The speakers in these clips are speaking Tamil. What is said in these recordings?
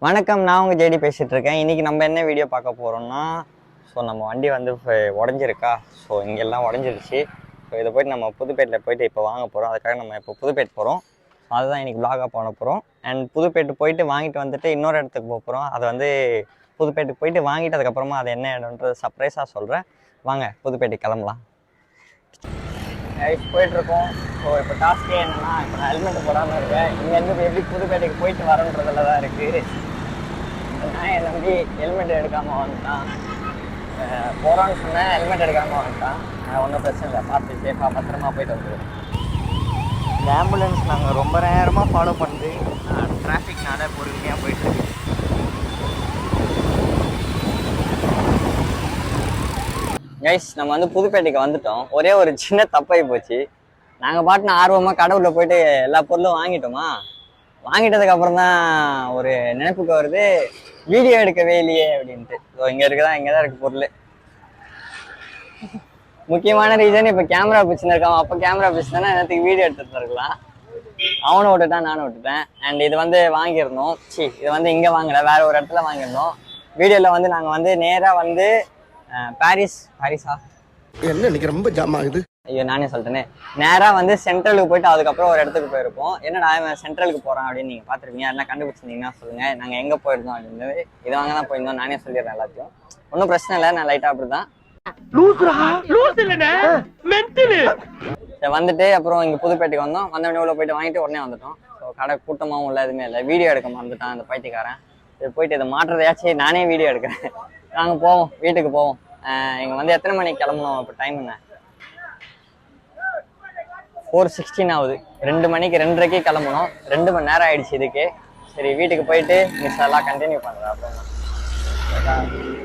வணக்கம், நான் உங்கள் ஜேடி பேசிகிட்டு இருக்கேன். இன்றைக்கி நம்ம என்ன வீடியோ பார்க்க போகிறோம்னா, நம்ம வண்டி வந்து உடஞ்சிருக்கா. இங்கெல்லாம் உடஞ்சிருச்சு. இதை போய்ட்டு நம்ம புதுப்பேட்டில் போய்ட்டு இப்போ வாங்க போகிறோம். அதுக்காக நம்ம இப்போ புதுப்பேட் போகிறோம். அதுதான் இன்றைக்கி வ்ளாகாக பண்ண போகிறோம். அண்ட் புதுப்பேட்டு போயிட்டு வாங்கிட்டு வந்துட்டு இன்னொரு இடத்துக்கு போக போகிறோம். அதை வந்து புதுப்பேட்டுக்கு போயிட்டு வாங்கிட்டு அதுக்கப்புறமா அது என்ன இடம்ன்றது சர்ப்ரைஸாக சொல்கிறேன். வாங்க புதுப்பேட்டுக்கு கிளம்பலாம். போயிட்டுருக்கோம். இப்போ டாஸ்கே என்னென்னா, இப்போ நான் ஹெல்மெட் போடாமல் இருக்கேன். இங்கேருந்து எப்படி புதுப்பேட்டைக்கு போயிட்டு வரன்றதுல தான் இருக்குது. நான் என் நம்பி ஹெல்மெட் எடுக்காமல் வந்துட்டான். போகிறான்னு சொன்னேன், ஹெல்மெட் எடுக்காமல் வந்துட்டான். ஒன்றும் பிரச்சனை இல்லை, பார்த்து சேஃபாக பத்திரமா போயிட்டு வந்துடுவோம். இந்த ஆம்புலன்ஸ் நாங்கள் ரொம்ப நேரமாக ஃபாலோ பண்ணுது. டிராஃபிக்னால பொறுமையாக போயிட்டுருக்கு. கைஸ், நம்ம வந்து புதுப்பேட்டைக்கு வந்துட்டோம். ஒரே ஒரு சின்ன தப்பாகி போச்சு. நாங்கள் பாட்டுன்னு ஆர்வமாக கடவுளில் போயிட்டு எல்லா பொருளும் வாங்கிட்டோமா. வாங்கிட்டதுக்கப்புறம் தான் ஒரு நினைப்புக்கு வருது, வீடியோ எடுக்கவே இல்லையே அப்படின்ட்டு. இங்கே இங்கே தான் இருக்குது பொருள். முக்கியமான ரீசன், இப்போ கேமரா பிடிச்சுன்னு இருக்கான். அப்போ கேமரா பிடிச்சுனா நேரத்துக்கு வீடியோ எடுத்துகிட்டு இருக்கலாம். அவனும் விட்டுட்டான், நானும் விட்டுட்டேன். அண்ட் இது வந்து வாங்கியிருந்தோம். இது வந்து இங்கே வாங்கலை, வேற ஒரு இடத்துல வாங்கியிருந்தோம். வீடியோவில் வந்து நாங்கள் வந்து நேராக வந்து பாரிஸா என்ன இன்னைக்கு ரொம்ப ஜாம் ஆகுது. ஐயோ, நானே சொல்லிட்டேனே. நேராக வந்து சென்ட்ரலுக்கு போயிட்டு அதுக்கப்புறம் ஒரு இடத்துக்கு போயிருப்போம். என்னடா சென்ட்ரலுக்கு போகிறோம் அப்படின்னு நீங்கள் பார்த்துருப்பீங்க. எல்லாம் கண்டுபிடிச்சிருந்தீங்கன்னா சொல்லுங்கள், நாங்கள் எங்கே போயிருந்தோம் அப்படின்றது. இது வாங்க தான் போயிருந்தோம். நானே சொல்லிடுறேன் எல்லாத்தையும். ஒன்றும் பிரச்சனை இல்லை, நான் லைட்டாக அப்படி தான் வந்துட்டு அப்புறம் இங்கே புதுப்பேட்டைக்கு வந்தோம். வந்தவொடனே உள்ள போயிட்டு வாங்கிட்டு உடனே வந்துட்டோம். ஸோ கடை கூட்டமாகவும் இல்லை, எதுவுமே இல்லை. வீடியோ எடுக்க மறந்துட்டான் அந்த பைத்தியக்காரன். இது போயிட்டு இதை மாட்டுறதையாச்சும் நானே வீடியோ எடுக்கிறேன். நாங்கள் போவோம், வீட்டுக்கு போவோம். இங்கே வந்து எத்தனை மணிக்கு கிளம்பணும்? இப்போ டைம் என்ன? 4:16 ஆகுது. 2 மணிக்கு 2:30க்கே கிளம்பணும். 2 மணி நேரம் ஆயிடுச்சு இதுக்கு. சரி, வீட்டுக்கு போயிட்டு மிஸ் எல்லாம் கண்டினியூ பண்ணுறேன். அப்புறம்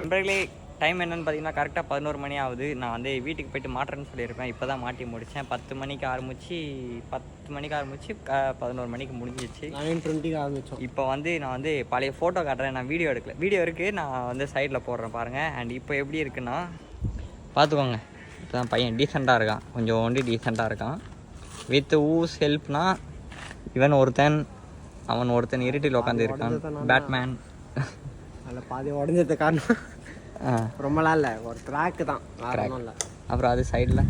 நண்பர்களே, டைம் என்னன்னு பார்த்தீங்கன்னா கரெக்டாக 11 மணி ஆகுது. நான் வந்து வீட்டுக்கு போயிட்டு மாட்டுறேன்னு சொல்லியிருப்பேன். இப்போ தான் மாட்டி முடித்தேன். 10 மணிக்கு ஆரம்பித்து 11 மணிக்கு முடிஞ்சிச்சு. 9:20க்கு ஆரம்பித்தோம். இப்போ வந்து நான் வந்து பழைய ஃபோட்டோ காட்டுறேன். நான் வீடியோ எடுக்கல. வீடியோ இருக்குது, நான் வந்து சைடில் போடுறேன் பாருங்கள். அண்ட் இப்போ எப்படி இருக்குன்னா பார்த்துக்கோங்க. இப்போ தான் பையன் டீசெண்டாக இருக்கான், கொஞ்சம் ஒண்டி டீசெண்டாக இருக்கான். வித் ஊஸ் ஹெல்ப்னா அவன் ஒருத்தன் இருட்டில் உட்காந்து இருக்கான். பேட்மேன் அதில் பாதி உடஞ்சது காரணம் ரொம்பலாம் இல்லை, ஒரு ட்ராக்கு தான். இல்லை அப்புறம் அது சைடில்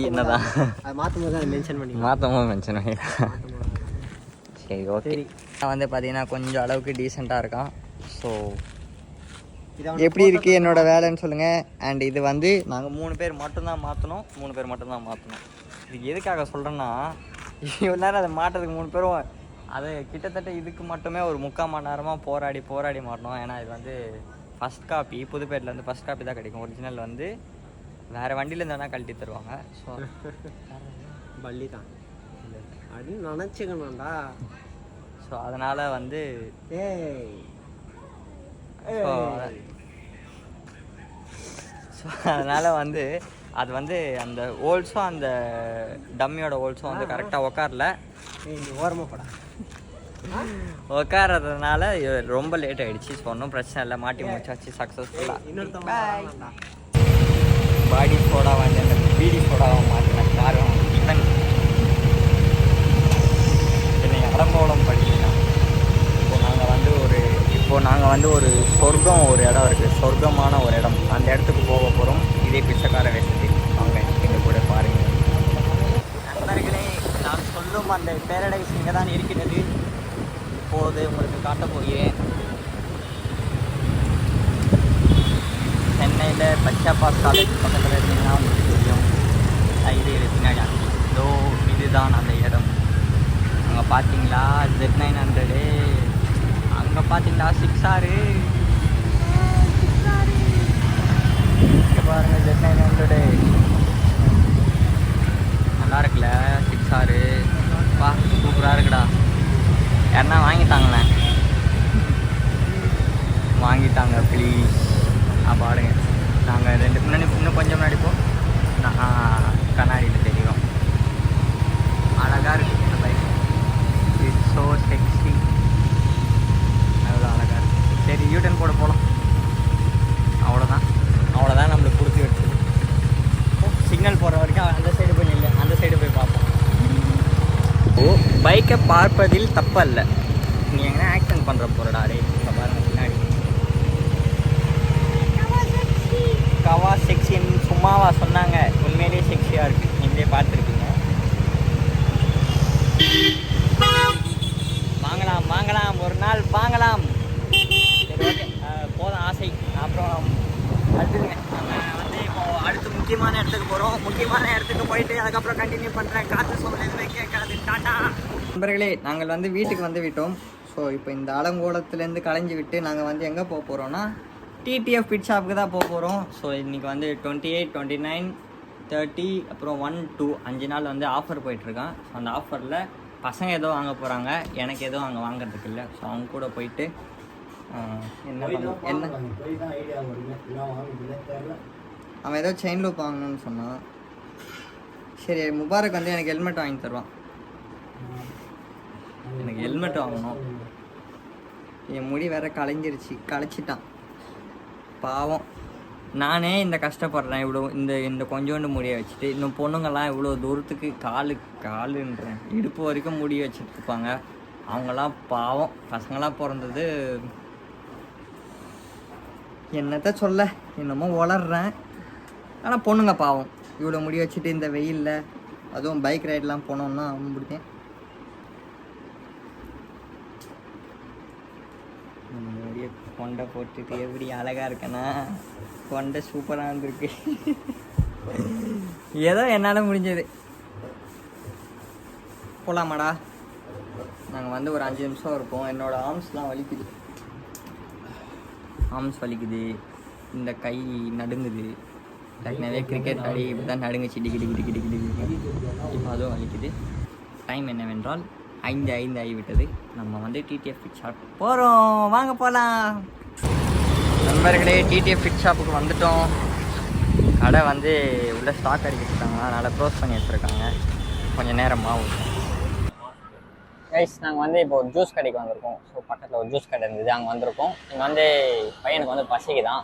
என்னதான் மாற்றும் போது அதை மென்ஷன் பண்ணி சரி, ஓகே. நான் வந்து பார்த்தீங்கன்னா கொஞ்சம் அளவுக்கு டீசெண்டாக இருக்கான். ஸோ எப்படி இருக்குது என்னோட வேலைன்னு சொல்லுங்கள். அண்ட் இது வந்து நாங்கள் 3 பேர் மட்டும்தான் மாற்றணும். இதுக்கு எதுக்காக சொல்கிறேன்னா, இவ்வளோ நேரம் அதை மாட்டுறதுக்கு 3 பேரும் அது கிட்டத்தட்ட இதுக்கு மட்டுமே ஒரு 3/4 மணி நேரமாக போராடி மாட்டோம். ஏன்னா இது வந்து ஃபஸ்ட் காப்பி, புதுப்பேட்டில் வந்து ஃபஸ்ட் காப்பி தான் கிடைக்கும். ஒரிஜினல் வந்து வேறு வண்டியில் இருந்தால் கழட்டி தருவாங்க. ஸோ பள்ளி தான் அப்படின்னு நினச்சிக்கணும்டா. ஸோ அதனால் வந்து அதனால் வந்து அது வந்து அந்த ஹோல்ஸும் அந்த டம்மியோட ஹோல்ஸும் வந்து கரெக்டாக உக்காரல. ஓரமாக படா உக்காரதுனால ரொம்ப லேட் ஆகிடுச்சு. ஸோ ஒன்றும் பிரச்சனை இல்லை, மாட்டி முடிச்சாச்சு சக்ஸஸ்ஃபுல்லாக. பாடி சோடா வாங்கி அந்த பீடி சோடாவை மாற்றினேன். காரம் இவன் என்னை அடம்போலம் பண்ணிக்கலாம். இப்போ நாங்கள் வந்து ஒரு சொர்க்கம் ஒரு இடம் இருக்குது, சொர்க்கமான ஒரு இடம். அந்த இடத்துக்கு போக போகிறோம். இதே பிச்சைக்கார வேஷத்தில் வாங்க எங்கள் கூட பாருங்கள். நண்பர்களே, நான் சொல்லும் அந்த பேரடைஸ் இங்கே தான் இருக்கிறது. இப்போது உங்களுக்கு காட்டப் போகிறேன். சென்னையில் பச்சாப்பாஸ் காலேஜ் பக்கத்தில் இருந்தீங்கன்னா உங்களுக்கு தெரியும். இது பின்னாடி இதோ இதுதான் அந்த இடம். அங்கே பார்த்தீங்களா Z900, அங்கே பார்த்தீங்களா 6R. பாருங்கள் Z900 நல்லா இருக்குல்ல. 6R வா, சூப்பராக இருக்குடா. யாருன்னா வாங்கிட்டாங்க ப்ளீஸ். பாருங்க, நாங்கள் 2 முன்னாடி இன்னும் கொஞ்சம் முன்னாடி கண்ணாடியில் தெரியும். அழகாக இருக்குது இந்த பைக். It's so sexy. அவ்வளோ அழகாக இருக்குது. சரி, யூட்டன் போகலாம். அவ்வளோதான் நம்மளுக்கு கொடுத்து வச்சது. சிக்னல் போகிற வரைக்கும் அந்த சைடு போய் நில்லை, அந்த சைடு போய் பார்ப்போம். பைக்கை பார்ப்பதில் தப்பல்ல. நீ எங்கன்னா ஆக்ஷன் பண்ணுற போகிறடா ரே. இப்போ பாருங்க பின்னாடி கவா செக்ஷன் சும்மாவா சொன்னாங்க, உண்மையிலேயே செக்ஸியாக இருக்குது. நீங்களே பார்த்துருக்கீங்க. வாங்கலாம் ஒரு நாள் வாங்கலாம். சரி ஓகே, போதும் ஆசை. அப்புறம் அடுத்துங்க நம்ம வந்து இப்போது அடுத்து முக்கியமான இடத்துக்கு போகிறோம். முக்கியமான இடத்துக்கு போயிட்டு அதுக்கப்புறம் கண்டினியூ பண்ணுறேன். காற்று சோழ எதுவுமே கேட்காது. டாட்டா நண்பர்களே, நாங்கள் வந்து வீட்டுக்கு வந்து விட்டோம். ஸோ இப்போ இந்த அலங்கோலத்துலேருந்து களைஞ்சி விட்டு நாங்கள் வந்து எங்கே போக போகிறோன்னா டிடிஎஃப் ஃபிட் ஷாப்புக்கு தான் போக போகிறோம். ஸோ இன்றைக்கி வந்து 28, 29, 30 அப்புறம் 1, 2 5 நாள் வந்து ஆஃபர் போயிட்டுருக்கான். ஸோ அந்த ஆஃபரில் பசங்க ஏதோ வாங்க போகிறாங்க, எனக்கு எதுவும் அங்கே வாங்குறதுக்கு இல்லை. ஸோ அவங்க கூட போயிட்டு என்ன அவன் ஏதோ செயின் லூப் வாங்கணும்னு சொன்னான். சரி முபாரக் வந்து எனக்கு ஹெல்மெட் வாங்கி தருவான். எனக்கு ஹெல்மெட் வாங்கணும். என் முடி வேற களைச்சிட்டான் பாவம். நானே இந்த கஷ்டப்படுறேன் இவ்வளோ இந்த கொஞ்சோண்டு முடியை வச்சுட்டு. இன்னும் பொண்ணுங்கள்லாம் இவ்வளோ தூரத்துக்கு காலுன்றேன் இடுப்பு வரைக்கும் முடி வச்சுட்டு இருப்பாங்க. அவங்களாம் பாவம். பசங்களாம் பிறந்தது என்னத்த சொல்ல, என்னமோ வளர்றேன். ஆனால் பொண்ணுங்க பாவம் இவ்வளோ முடி வச்சுட்டு இந்த வெயிலில், அதுவும் பைக் ரைடெலாம் போனோம்னா அவன் பிடிக்கும். முடிய கொண்டை போட்டுட்டு எப்படி அழகாக இருக்கேன்னா, கொண்டை சூப்பராக இருந்திருக்கு. ஏதோ என்னால் முடிஞ்சது. போகலாமாடா? நாங்கள் வந்து ஒரு 5 நிமிஷம் இருப்போம். என்னோடய ஆர்ம்ஸ்லாம் வலிக்குது. ஆர்ம்ஸ் வலிக்குது, இந்த கை நடுங்குது. டக்குனவே கிரிக்கெட் ஆடி இப்படி தான் நடுங்குச்சு, டிக்கி இப்போ அதுவும் வலிக்குது. டைம் என்னவென்றால் 5 ஆகிவிட்டது. நம்ம வந்து டிடிஎஃப் ஃபிட் ஷாப் போகிறோம். வாங்க போகலாம் நண்பர்களே. டிடிஎஃப் ஃபிட் ஷாப்புக்கு வந்துட்டோம். கடை வந்து உள்ள ஸ்டாக் அடிக்கிட்டாங்க, அதனால் க்ளோஸ் பண்ணி வச்சுருக்காங்க. கொஞ்சம் நேரம் ஆகும். கைஸ், நாங்கள் வந்து இப்போ ஒரு ஜூஸ் கடைக்கு வந்திருக்கோம். ஸோ பக்கத்தில் ஒரு ஜூஸ் கடை இருந்தது, அங்கே வந்திருக்கோம். இங்கே வந்து பையனுக்கு வந்து பசிக்கு தான்.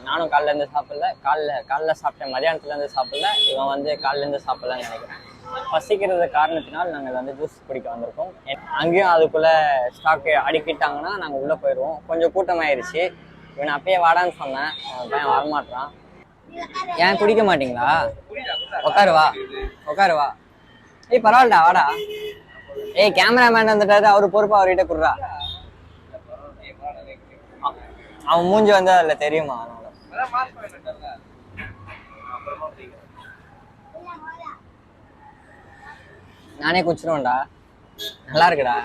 நானும் காலைலேருந்து சாப்பிடல. காலைல சாப்பிட்டேன், மதியானத்துலேருந்து சாப்பிடல. இவன் வந்து காலையிலேருந்து சாப்பிடலான்னு நினைக்கிறேன். பசிக்கிறது காரணத்தினால் நாங்கள் வந்து ஜூஸ் குடிக்க வந்திருக்கோம். அங்கேயும் அதுக்குள்ளே ஸ்டாக்கு அடிக்கிட்டாங்கன்னா நாங்கள் உள்ளே போயிடுவோம். கொஞ்சம் கூட்டமாயிருச்சு. இவன் அப்பயே வாடான்னு சொன்னேன், பையன் வரமாட்டான். ஏன் குடிக்க மாட்டிங்களா? உட்காருவா. ஏய் பரவாயில்லடா, வாடா. ஏய் கேமராமேன் வந்துட்டாரு, அவரு பொறுப்பா அவர்கிட்ட குடுறா. அவன் மூஞ்சி வந்து அதுல தெரியுமா? நானே குடிச்சிருவேன்டா, நல்லா இருக்குடா.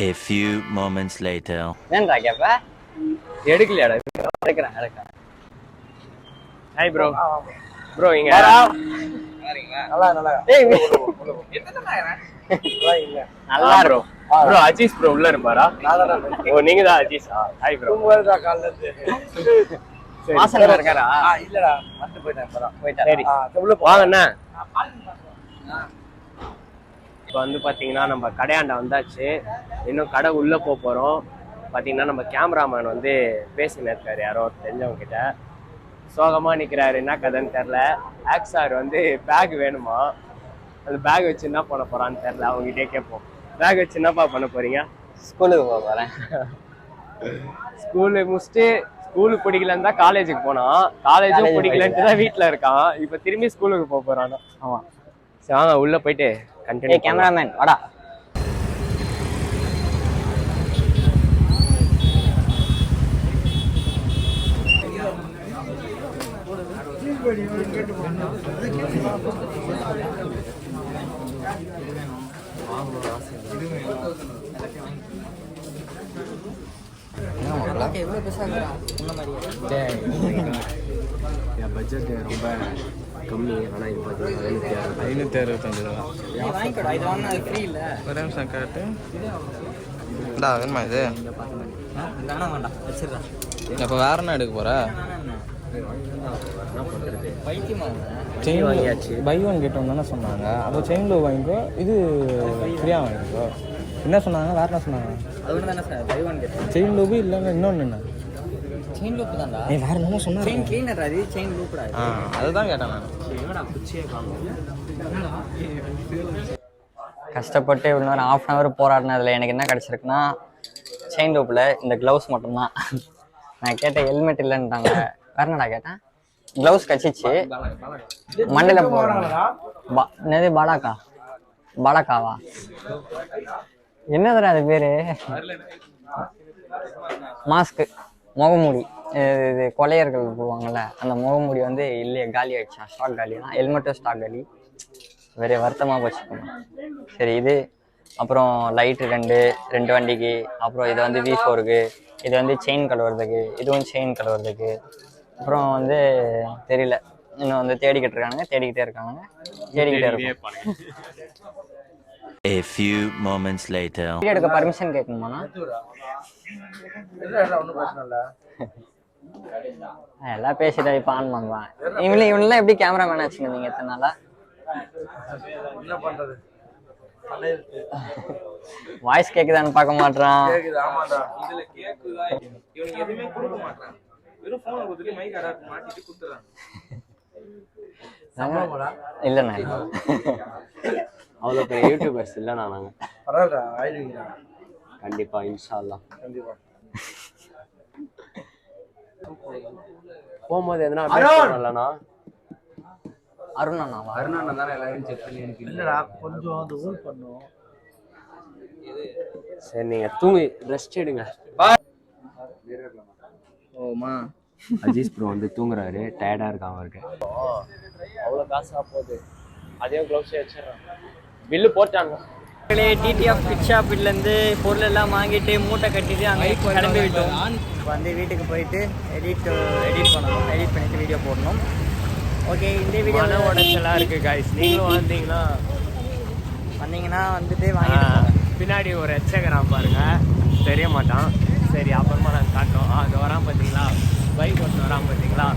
A few moments later. என்னடா கேப்ப? எடுக்கலையாடா? எடுக்கிறேன். Hi bro. ப்ரோ இங்க நல்லா ஏய் நல்லா ப்ரோ. ப்ரோ அஜீஸ் ப்ரோ உள்ள இருப்பாரா? ஓ நீங்க தான் அஜீஸா? Hi bro. காலைல இருந்து வாசல்ல இருக்காரா? இல்லடா, வந்து போயிட்டேன். சரி வாங்கண்ணா. இப்போ வந்து பார்த்தீங்கன்னா நம்ம கடையாண்டா வந்தாச்சு. இன்னும் கடை உள்ளே போகிறோம். பார்த்தீங்கன்னா நம்ம கேமராமேன் வந்து பேசின்னு இருக்காரு யாரோ தெரிஞ்சவங்க கிட்ட. சோகமாக நிற்கிறாரு, என்ன கதைன்னு தெரில. ஆக்ஸார் வந்து பேக் வேணுமா, அந்த பேக் வச்சு என்ன பண்ண போகிறான்னு தெரில. அவங்ககிட்டே கேட்போம். பேக் வச்சு என்னப்பா பண்ண போகிறீங்க? ஸ்கூலுக்கு போக போகிறேன். ஸ்கூலு முடிச்சுட்டு ஸ்கூலுக்கு பிடிக்கலன்னு தான் காலேஜுக்கு போனான். காலேஜும் பிடிக்கலன்ட்டு தான் வீட்டில் இருக்கான். இப்போ திரும்பி ஸ்கூலுக்கு போக போகிறான். ஆமாம். சரி வாங்க உள்ளே போயிட்டு கண்டினியூ. கேமராமேன் வாடா. என் பட்ஜெட் ரொம்ப கம்மி. ஆனால் இது பார்த்தீங்கன்னா 565 ரூபா. வாங்கிக்கோடா, இது வாங்கினா அது ஃப்ரீ இல்லை. ஒரே நிமிஷம் கேட்டு வேணுமா இது? வேணாம் வேண்டாம், வச்சிருக்கா. அப்போ வேற என்ன எடுக்க போற? செயின் வாங்கியாச்சு. பை ஒன் கெட் ஒன் தானே சொன்னாங்க. அப்போ செயின் லோ வாங்கிக்கோ, இது ஃப்ரீயாக வாங்கிக்கோ. என்ன சொன்னாங்க? வேற என்ன சொன்னாங்க? அது ஒன்று தானே sir, buy one get. Chain லோபு இல்லைன்னா இன்னொன்று என்ன? செயின் லூப் தான்டா. நீ வேறு என்னமோ சொன்னா செயின் கிளீனர் அது, செயின் லூப்டா. அதுதான் கேட்டேன் நான். என்னடா குச்சியே காணும். கஷ்டப்பட்டு இவ்வளோ நேரம் 1/2 hour போராடினதில் எனக்கு என்ன கிடச்சிருக்குன்னா செயின் லூப்பில் இந்த க்ளவுஸ் மட்டும்தான். நான் கேட்டேன் ஹெல்மெட் இல்லைன்ட்டாங்க. வேறு என்னடா கேட்டேன், க்ளவுஸ் கச்சிச்சு மண்டையில் போடுறாங்க. என்னது பாலாக்காவா என்னதுடா அது பேர்? மாஸ்க்கு, முகமூடி. இது கொலையர்கள் போடுவாங்கள்ல, அந்த முகமூடி வந்து இல்லையே, காலி ஆகிடுச்சா, ஸ்டாக் காலி தான். ஹெல்மெட்டும் ஸ்டாக் காலி. வேறு வருத்தமாக போச்சுக்கணும். சரி இது அப்புறம் லைட்டு ரெண்டு வண்டிக்கு. அப்புறம் இது வந்து V4க்கு. இது வந்து செயின் கழுவுறதுக்கு. இதுவும் செயின் கழுவுறதுக்கு. அப்புறம் வந்து தெரியல, இன்னும் வந்து தேடிக்கிட்டே இருக்காங்க. A few moments later. Video எடுக்க பர்மிஷன் கேட்கணுமாண்ணா? எல்லாம் பேசிட்டா இப்போ ஆன் பண்ணுவான். இவனெல்லாம் எப்படி கேமராமேன் ஆச்சுங்க நீங்கள் எத்தனை நாளா? என்ன பண்ணுறது, வாய்ஸ் கேட்குதான்னு பார்க்க மாட்டான். இல்லைண்ணா, அவ்வளோ பெரிய யூடியூபர்ஸ் இல்லைண்ணா நாங்கள். கண்டிப்பா இன்ஷா அல்லாஹ். போகும்போது எதனா இல்லைண்ணா? அருண் அண்ணாவா? சரி நீங்க தூங்கி ரெஸ்ட் எடுங்க. ஓமா அஜீஸ் ப்ரோ வந்து தூங்குறாரு, டயர்டா இருக்கான் அவருக்கு. அவ்வளோ காசா போகுது, அதையும் க்ளவுஸே வச்சிடறான். பில்லு போட்டாங்க. டிடிஎஃப் பிட் ஷாப்லேருந்து பொருள் எல்லாம் வாங்கிட்டு மூட்டை கட்டிட்டு அங்கே கிளம்பி விட்டோம். இப்போ வந்து வீட்டுக்கு போயிட்டு எடிட் பண்ணணும். எடிட் பண்ணிவிட்டு வீடியோ போடணும். ஓகே, இந்த வீடியோ உடச்சலாக இருக்குது காய்ஸ். நீங்களும் வந்தீங்கன்னா வந்துட்டு வாங்கிட்டு பின்னாடி ஒரு எச்சகரான் பாருங்க, தெரிய மாட்டான். சரி அப்புறமா நாங்கள் காட்டுறோம். அது வரான் பார்த்தீங்களா, பைக் ஒன்று வரான் பார்த்தீங்களா,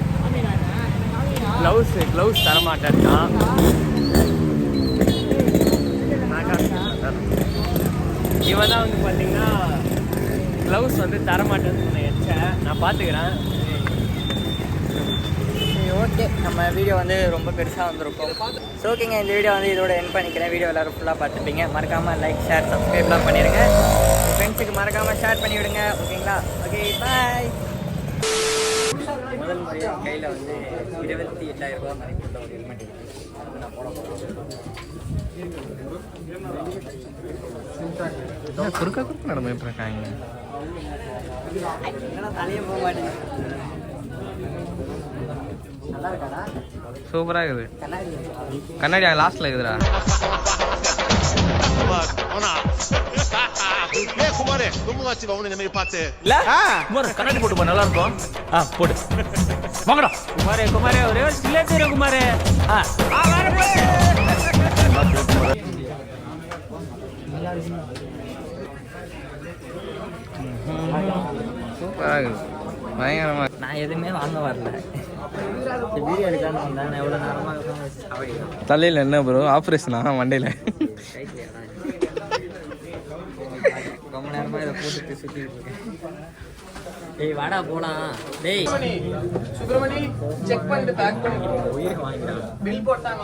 க்ளவுஸ் தரமாட்டேன்ட்டான். இவன் தான் வந்து பார்த்தீங்கன்னா க்ளவுஸ் வந்து தரமாட்டேன்னு சொன்ன எச்ச நான் பார்த்துக்கிறேன். ஓகே, நம்ம வீடியோ வந்து ரொம்ப பெருசாக வந்திருக்கும். ஸோ ஓகேங்க, இந்த வீடியோ வந்து இதோட எண்ட் பண்ணிக்கிறேன். வீடியோ எல்லோரும் ஃபுல்லாக பார்த்துப்பீங்க. மறக்காமல் லைக், ஷேர், சப்ஸ்கிரைப்லாம் பண்ணிடுங்க. உங்கள் ஃப்ரெண்ட்ஸுக்கு மறக்காமல் ஷேர் பண்ணிவிடுங்க. ஓகேங்களா? ஓகே, பாய். முதல் முறையாக கையில் வந்து 28,000 ரூபா மதிப்புள்ள ஒரு ஹெல்மெட் இருக்குது. நான் போட போகிறேன். குறுக்க நடந்துட்டு இருக்காங்க. என்னன்னா தலையே போக மாட்டேங்குது. நல்லா இருக்காடா? சூப்பராக இருக்குது. கண்ணாடி கண்ணாடி லாஸ்ட்ல இருக்குதுடா. கண்ணாடி போட்டு நல்லா இருக்கும். போடு வாங்கடா குமாரே ஒரே ஒரு சிலேட்டு குமாரே. சூப்பராக இருக்குது, பயங்கரமாக. நான் எதுவுமே வாங்க வரல. வீடியோ எடுக்கலான்னு வந்தேன். நான் எவ்வளோ நேரமாக சாப்பிடுறேன். தலையில் என்ன ப்ரோ ஆப்ரேஷனா மண்டையில்? ரொம்ப நேரமாக இதை போட்டுட்டு சுற்றிட்டு இருக்கேன். டேய் வாடா போலாம். டேய் சுப்ரமணி செக் பண்ணிட்டு பேக் பண்ணி உயிருக்கு வாங்கிட்டான். பில் போட்டாங்க.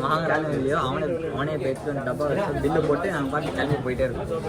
வாங்குறானோ இல்லையோ அவனே போயிட்டு டப்பா வச்சு பில்லு போட்டு நாங்கள் பாட்டு கிளம்பி போயிட்டே இருக்கோம்.